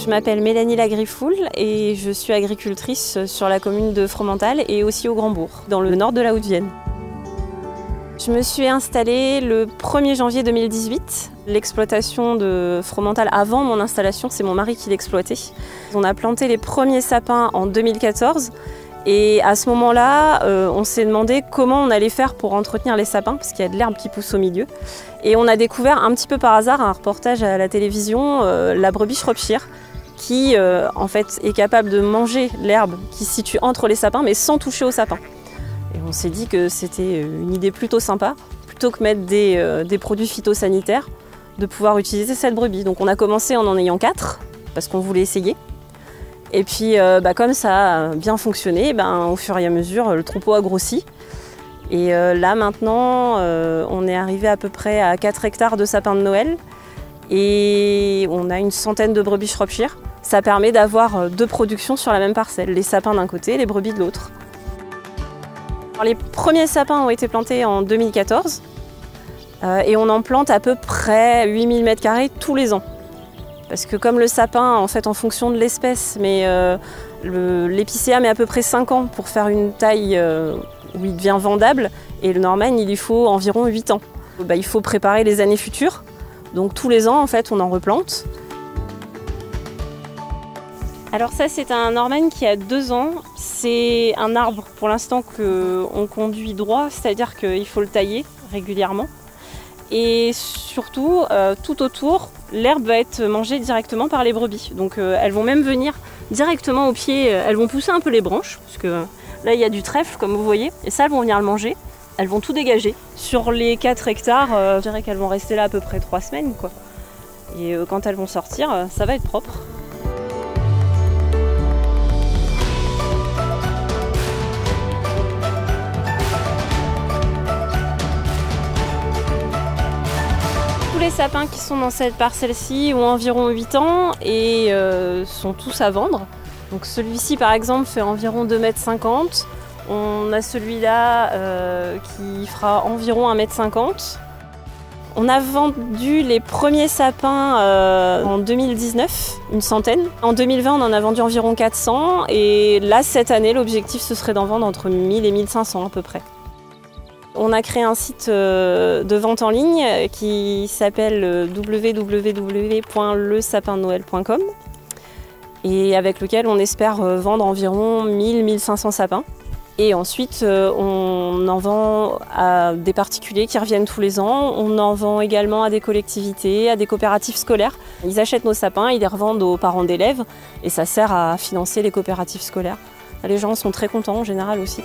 Je m'appelle Mélanie Lagriffoul et je suis agricultrice sur la commune de Fromental et aussi au Grand-Bourg, dans le nord de la Haute-Vienne. Je me suis installée le 1er janvier 2018. L'exploitation de Fromental, avant mon installation, c'est mon mari qui l'exploitait. On a planté les premiers sapins en 2014 et à ce moment-là, on s'est demandé comment on allait faire pour entretenir les sapins parce qu'il y a de l'herbe qui pousse au milieu. Et on a découvert un petit peu par hasard un reportage à la télévision, la brebis Shropshire, qui en fait est capable de manger l'herbe qui se situe entre les sapins mais sans toucher aux sapins. Et on s'est dit que c'était une idée plutôt sympa, plutôt que mettre des produits phytosanitaires, de pouvoir utiliser cette brebis. Donc on a commencé en ayant 4, parce qu'on voulait essayer. Et puis comme ça a bien fonctionné, au fur et à mesure, le troupeau a grossi. Et là maintenant, on est arrivé à peu près à 4 hectares de sapins de Noël. Et on a une centaine de brebis Shropshire. Ça permet d'avoir 2 productions sur la même parcelle, les sapins d'un côté, les brebis de l'autre. Les premiers sapins ont été plantés en 2014 et on en plante à peu près 8000 m² tous les ans. Parce que comme le sapin, en fait, en fonction de l'espèce, mais l'épicéa met à peu près 5 ans pour faire une taille où il devient vendable et le Norman, il lui faut environ 8 ans. Il faut préparer les années futures, donc tous les ans, en fait, on en replante. Alors ça, c'est un Norman qui a 2 ans. C'est un arbre pour l'instant qu'on conduit droit, c'est-à-dire qu'il faut le tailler régulièrement. Et surtout, tout autour, l'herbe va être mangée directement par les brebis. Donc elles vont même venir directement au pied, elles vont pousser un peu les branches, parce que là il y a du trèfle comme vous voyez, et ça elles vont venir le manger. Elles vont tout dégager. Sur les 4 hectares, je dirais qu'elles vont rester là à peu près 3 semaines, quoi. Et quand elles vont sortir, ça va être propre. Les sapins qui sont dans cette parcelle-ci ont environ 8 ans et sont tous à vendre. Donc celui-ci par exemple fait environ 2,50 m. On a celui-là qui fera environ 1,50 m. On a vendu les premiers sapins en 2019, une centaine. En 2020, on en a vendu environ 400 et là cette année, l'objectif ce serait d'en vendre entre 1000 et 1500 à peu près. On a créé un site de vente en ligne qui s'appelle www.lesapindsdenoël.com et avec lequel on espère vendre environ 1000-1500 sapins. Et ensuite, on en vend à des particuliers qui reviennent tous les ans. On en vend également à des collectivités, à des coopératives scolaires. Ils achètent nos sapins, ils les revendent aux parents d'élèves et ça sert à financer les coopératives scolaires. Les gens sont très contents en général aussi.